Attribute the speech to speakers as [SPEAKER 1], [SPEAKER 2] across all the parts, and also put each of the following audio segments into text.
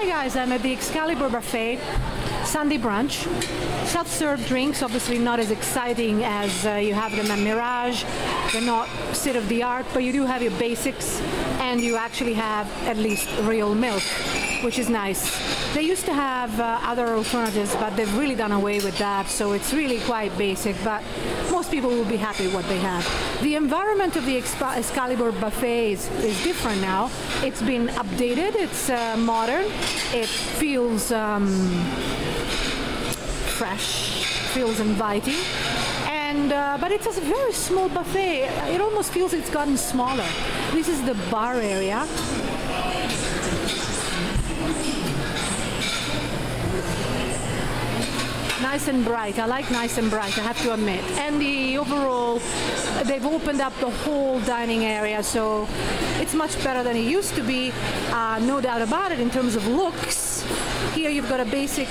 [SPEAKER 1] Hi guys, I'm at the Excalibur buffet, Sunday brunch. Self-serve drinks, obviously not as exciting as you have them at Mirage. They're not state-of-the-art, but you do have your basics, and you actually have at least real milk, which is nice. They used to have other alternatives, but they've really done away with that, so it's really quite basic, but most people will be happy with what they have. The environment of the Excalibur buffet is different now. It's been updated, it's modern, it feels fresh, feels inviting, and but it's a very small buffet. It almost feels it's gotten smaller. This is the bar area. Nice and bright. I like nice and bright, I have to admit. And the overall, they've opened up the whole dining area, so it's much better than it used to be, no doubt about it, in terms of looks. Here you've got a basic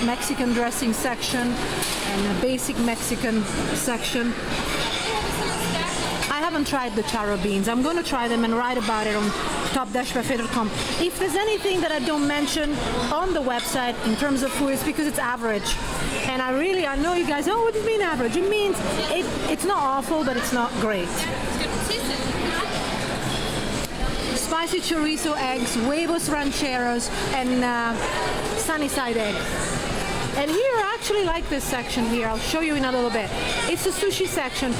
[SPEAKER 1] Mexican dressing section and a basic Mexican section. I haven't tried the charro beans. I'm going to try them and write about it on top-buffet.com. If there's anything that I don't mention on the website in terms of food, it's because it's average. And I know you guys, oh, what does it mean average? It means it's not awful, but it's not great. Spicy chorizo eggs, huevos rancheros, and sunny side eggs. And here I actually like this section here. I'll show you in a little bit. It's a sushi section,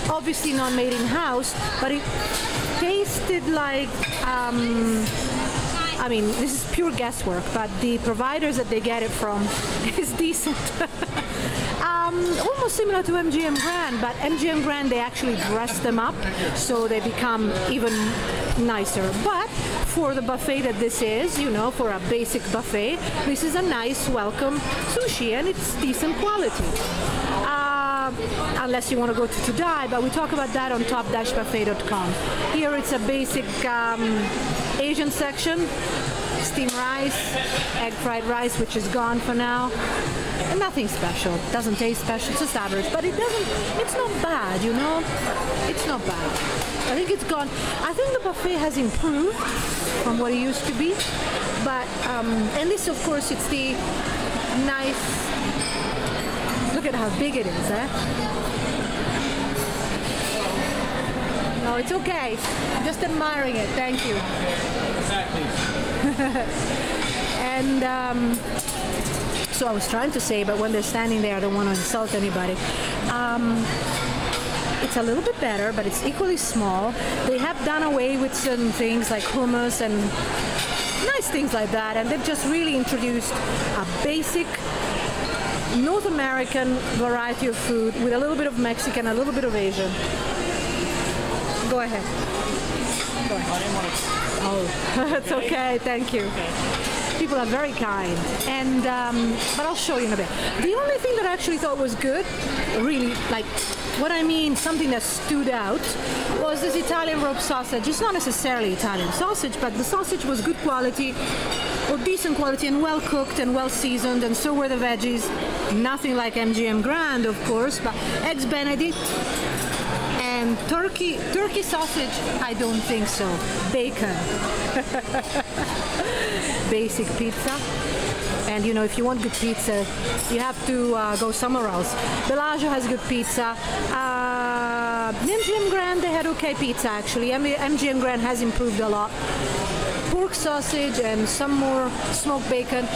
[SPEAKER 1] obviously not made in-house, but it tasted like, I mean, this is pure guesswork, but the providers that they get it from is decent. Almost similar to MGM Grand, but MGM Grand, they actually dress them up, so they become even nicer. But for the buffet that this is, you know, for a basic buffet, this is a nice, welcome sushi, and it's decent quality. Unless you want to go to die, but we talk about that on top-buffet.com. Here it's a basic Asian section, steamed rice, egg fried rice, which is gone for now. And nothing special. It doesn't taste special, it's just average, but it's not bad, you know? It's not bad. I think it's gone. I think the buffet has improved from what it used to be, but, and this, of course, it's the nice, look at how big it is, eh? No, it's okay. I'm just admiring it. Thank you. And so I was trying to say, but when they're standing there, I don't want to insult anybody. It's a little bit better, but it's equally small. They have done away with certain things like hummus and nice things like that, and they've just really introduced a basic North American variety of food with a little bit of Mexican, a little bit of Asian. Go ahead. Go ahead. Oh, it's okay. Thank you. People are very kind, and but I'll show you in a bit. The only thing that I actually thought was good, really, like, what I mean, something that stood out, was this Italian rope sausage. It's not necessarily Italian sausage, but the sausage was good quality, or decent quality, and well cooked and well seasoned, and so were the veggies. Nothing like MGM Grand, of course, but eggs Benedict. And turkey sausage, I don't think so. Bacon. Basic pizza. And you know, if you want good pizza, you have to go somewhere else. Bellagio has good pizza. MGM Grand, they had okay pizza actually. MGM Grand has improved a lot. Pork sausage and some more smoked bacon.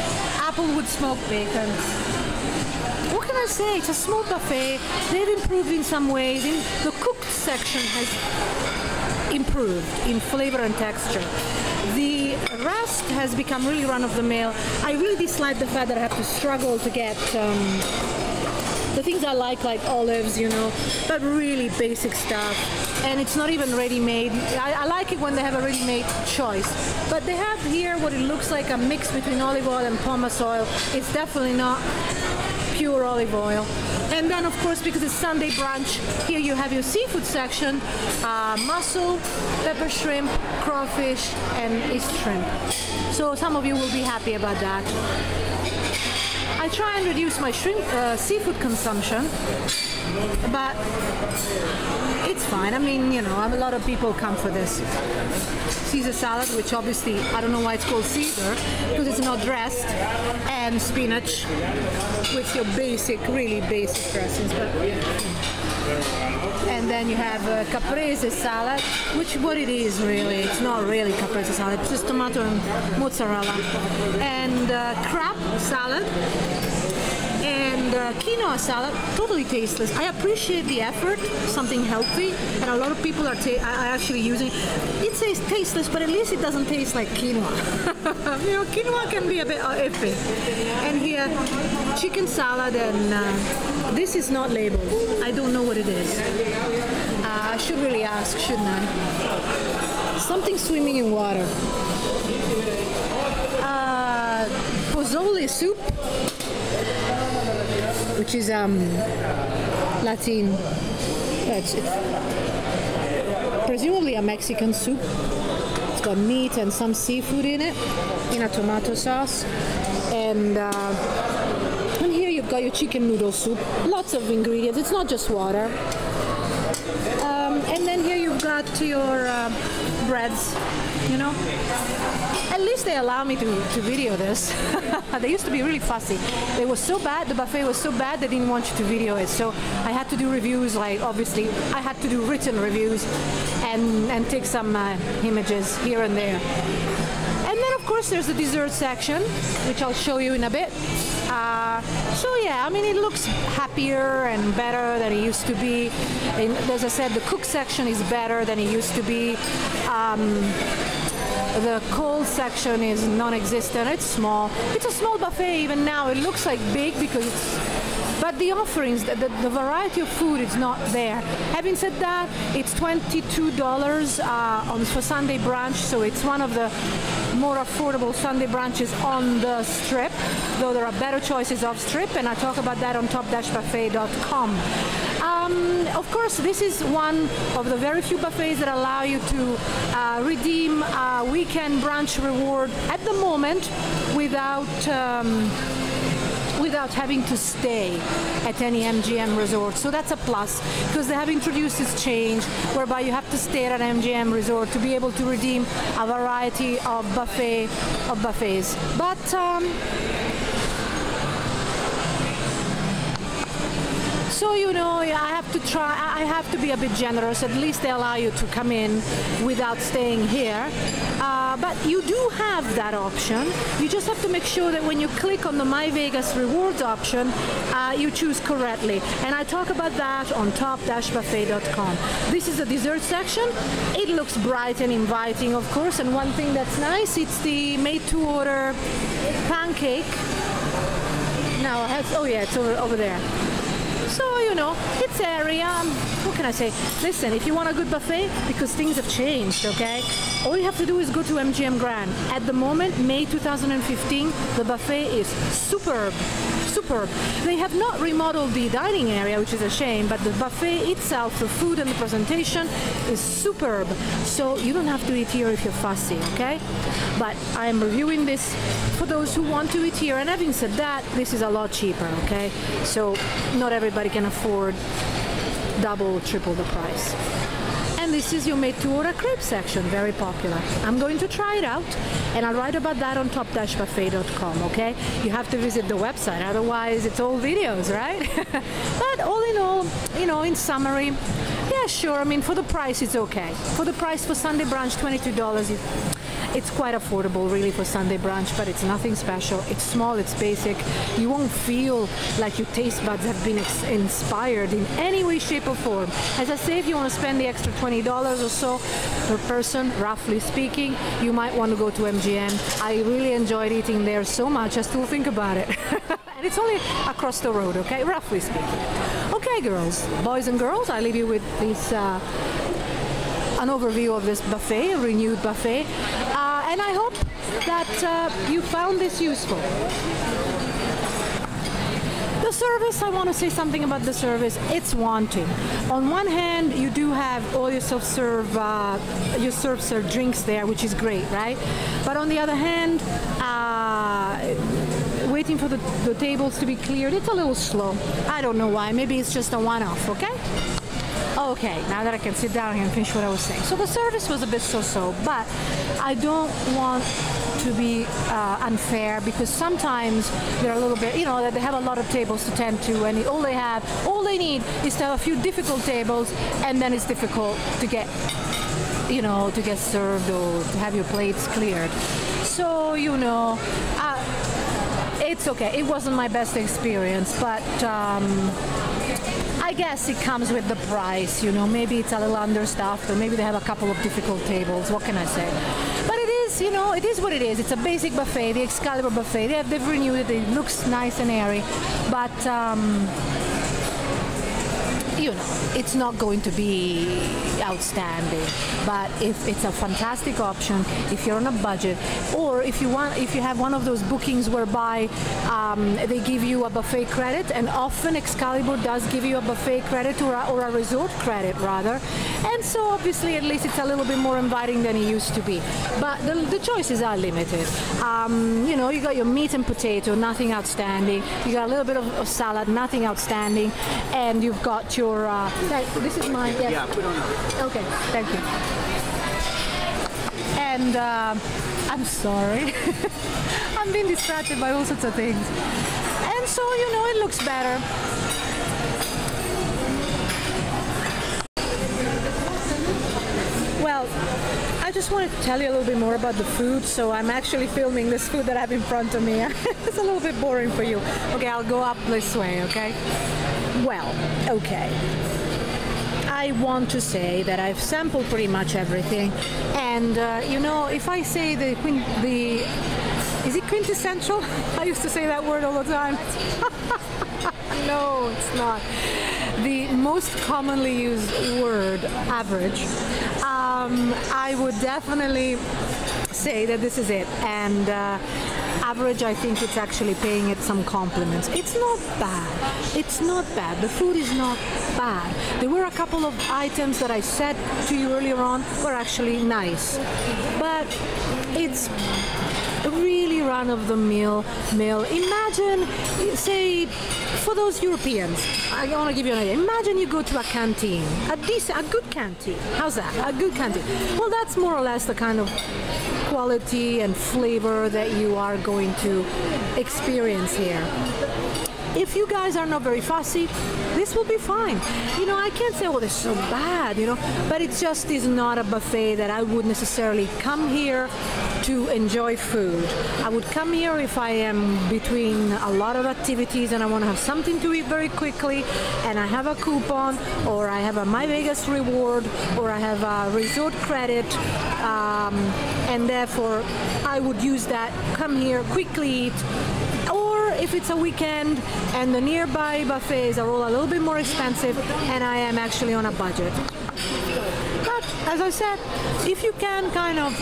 [SPEAKER 1] Applewood smoked bacon. What can I say? It's a small buffet. They've improved in some ways. The cooked section has improved in flavor and texture. The rest has become really run-of-the-mill. I really dislike the fact that I have to struggle to get the things I like olives, you know, but really basic stuff. And it's not even ready-made. I like it when they have a ready-made choice. But they have here what it looks like a mix between olive oil and pomace oil. It's definitely not pure olive oil. And then, of course, because it's Sunday brunch, here you have your seafood section, mussel, pepper shrimp, crawfish, and East shrimp. So some of you will be happy about that. I try and reduce my seafood consumption, but it's fine. I mean, you know, a lot of people come for this. Caesar salad, which obviously, I don't know why it's called Caesar, because it's not dressed, and spinach with your basic, really basic dressings. And then you have caprese salad, which what it is really, it's not really caprese salad, it's just tomato and mozzarella. And crab salad, and quinoa salad, totally tasteless. I appreciate the effort, something healthy, and a lot of people are actually using. It says tasteless, but at least it doesn't taste like quinoa. You know, quinoa can be a bit iffy. And here, chicken salad, and this is not labeled. I don't know what it is. I should really ask, shouldn't I? Something swimming in water. Pozole soup, which is Latin. It's presumably a Mexican soup. It's got meat and some seafood in it, in a tomato sauce. And here you've got your chicken noodle soup. Lots of ingredients. It's not just water. And then here you've got your breads, you know. At least they allow me to video this. They used to be really fussy. It was so bad, the buffet was so bad, they didn't want you to video it. So I had to do reviews, like obviously I had to do written reviews and take some images here and there. And then of course there's the dessert section, which I'll show you in a bit. So yeah, I mean, it looks happier and better than it used to be. And as I said, the cook section is better than it used to be. The cold section is non-existent. It's small. It's a small buffet even now. It looks like big because it's... But the offerings, the variety of food is not there. Having said that, it's $22 for Sunday brunch, so it's one of the more affordable Sunday brunches on the Strip, though there are better choices off Strip, and I talk about that on top-buffet.com. Of course, this is one of the very few buffets that allow you to redeem a weekend brunch reward at the moment without having to stay at any MGM resort. So that's a plus, because they have introduced this change whereby you have to stay at an MGM resort to be able to redeem a variety of buffets. But so, you know, I have to be a bit generous. At least they allow you to come in without staying here. But you do have that option. You just have to make sure that when you click on the My Vegas Rewards option, you choose correctly. And I talk about that on top-buffet.com. This is the dessert section. It looks bright and inviting, of course. And one thing that's nice, it's the made-to-order pancake. Now, oh yeah, it's over there. So, you know, it's area. What can I say? Listen, if you want a good buffet, because things have changed, okay? All you have to do is go to MGM Grand. At the moment, May 2015, the buffet is superb. Superb. They have not remodeled the dining area, which is a shame, but the buffet itself, the food and the presentation is superb. So you don't have to eat here if you're fussy, okay? But I'm reviewing this for those who want to eat here. And having said that, this is a lot cheaper, okay? So not everybody can afford double, triple the price. And this is your made-to-order crepe section, very popular. I'm going to try it out, and I'll write about that on top-buffet.com, okay? You have to visit the website, otherwise it's all videos, right? But all in all, you know, in summary, yeah, sure, I mean, for the price, it's okay. For the price for Sunday brunch, $22, it's quite affordable, really, for Sunday brunch, but it's nothing special. It's small, it's basic. You won't feel like your taste buds have been inspired in any way, shape, or form. As I say, if you want to spend the extra $20 or so per person, roughly speaking, you might want to go to MGM. I really enjoyed eating there so much, I still think about it. And it's only across the road, okay, roughly speaking. Okay, girls, boys and girls, I leave you with this an overview of this buffet, a renewed buffet, and I hope that you found this useful. The service, I want to say something about the service. It's wanting. On one hand, you do have all your self-serve drinks there, which is great, right? But on the other hand, waiting for the tables to be cleared, it's a little slow. I don't know why. Maybe it's just a one-off, okay? Okay, now that I can sit down and finish what I was saying. So the service was a bit so-so, but I don't want to be unfair, because sometimes they're a little bit, you know, that they have a lot of tables to tend to, and all they need is to have a few difficult tables, and then it's difficult to get, you know, to get served or to have your plates cleared. So, you know, it's okay. It wasn't my best experience, but I guess it comes with the price, you know. Maybe it's a little understaffed, or maybe they have a couple of difficult tables. What can I say? But it is, you know, it is what it is. It's a basic buffet, the Excalibur buffet. They've renewed it. It looks nice and airy, but you know, it's not going to be outstanding. But if it's a fantastic option, if you're on a budget, or if you have one of those bookings whereby they give you a buffet credit, and often Excalibur does give you a buffet credit or a resort credit rather, and so obviously at least it's a little bit more inviting than it used to be. But the choices are limited. You know, you got your meat and potato, nothing outstanding. You got a little bit of salad, nothing outstanding, and you've got your this is mine. Yes.
[SPEAKER 2] Yeah, put on.
[SPEAKER 1] Okay, thank you. And I'm sorry. I'm being distracted by all sorts of things. And so, you know, it looks better. Well, I just wanted to tell you a little bit more about the food, so I'm actually filming this food that I have in front of me. It's a little bit boring for you. Okay, I'll go up this way, okay? Well, okay. I want to say that I've sampled pretty much everything, and you know, if I say is it quintessential? I used to say that word all the time. No, it's not. The most commonly used word, average, I would definitely say that this is it. And average, I think it's actually paying it some compliments. It's not bad. It's not bad. The food is not bad. There were a couple of items that I said to you earlier on were actually nice, but it's really run-of-the-mill. Imagine, say, for those Europeans, I want to give you an idea. Imagine you go to a canteen, a good canteen. How's that? A good canteen. Well, that's more or less the kind of quality and flavor that you are going to experience here. If you guys are not very fussy, this will be fine. You know, I can't say, oh, this is so bad, you know, but it just is not a buffet that I would necessarily come here to enjoy food. I would come here if I am between a lot of activities and I want to have something to eat very quickly, and I have a coupon, or I have a My Vegas reward, or I have a resort credit, and therefore I would use that, come here, quickly eat. Or if it's a weekend and the nearby buffets are all a little bit more expensive and I am actually on a budget. But as I said, if you can kind of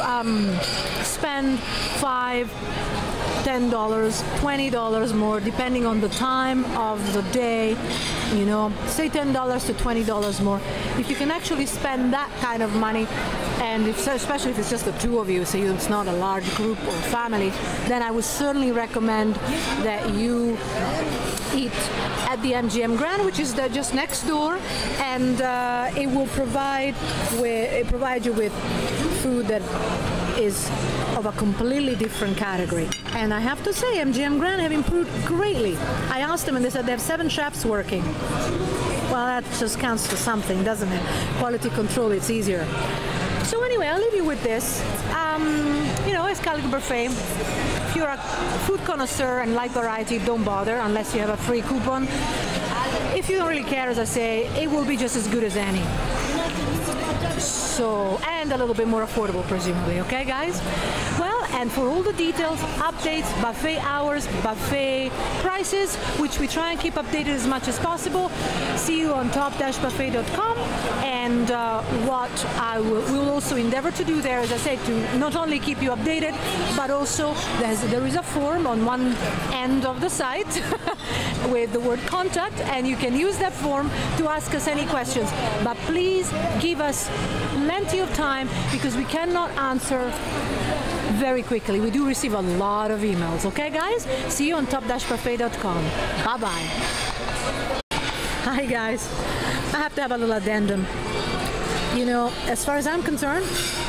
[SPEAKER 1] spend $5, $10, $20 more, depending on the time of the day, you know, say $10 to $20 more. If you can actually spend that kind of money, and especially if it's just the two of you, so it's not a large group or family, then I would certainly recommend that you eat at the MGM Grand, which is just next door, and it will provide you with food that is of a completely different category. And I have to say, MGM Grand have improved greatly. I asked them and they said they have 7 chefs working. Well, that just counts for something, doesn't it? Quality control, it's easier. So anyway, I'll leave you with this. You know, Excalibur buffet. If you're a food connoisseur and like variety, don't bother unless you have a free coupon. If you don't really care, as I say, it will be just as good as any. So, and a little bit more affordable, presumably. Okay, guys? Well, and for all the details, updates, buffet hours, buffet prices, which we try and keep updated as much as possible, see you on top-buffet.com. And what we will also endeavor to do there, as I said, to not only keep you updated, but also there is a form on one end of the site with the word contact, and you can use that form to ask us any questions. But please give us plenty of time, because we cannot answer very quickly. We do receive a lot of emails. Okay, guys? See you on top-buffet.com. Bye-bye. Hi, guys. I have to have a little addendum. You know, as far as I'm concerned,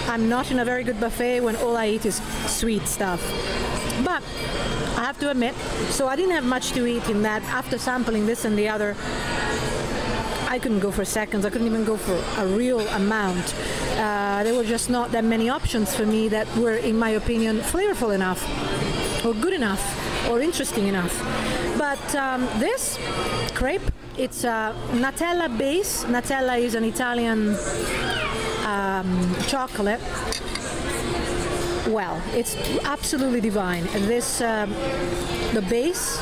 [SPEAKER 1] I'm not in a very good buffet when all I eat is sweet stuff. But I have to admit, so I didn't have much to eat in that. After sampling this and the other, I couldn't go for seconds. I couldn't even go for a real amount. There were just not that many options for me that were, in my opinion, flavorful enough, or good enough, or interesting enough. But this crepe, it's a Nutella base. Nutella is an Italian chocolate. Well, it's absolutely divine. This, the base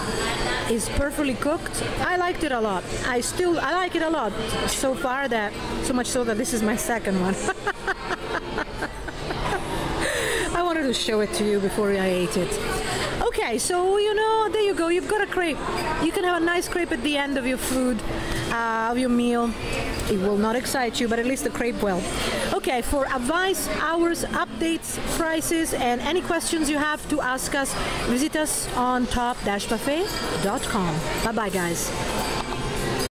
[SPEAKER 1] is perfectly cooked. I liked it a lot. I like it a lot so far, that so much so that this is my second one. I wanted to show it to you before I ate it. Okay, so you know, there you go. You've got a crepe. You can have a nice crepe at the end of your food, of your meal. It will not excite you, but at least the crepe will. Okay, for advice, hours, updates, prices, and any questions you have to ask us, visit us on top-buffet.com. Bye-bye, guys.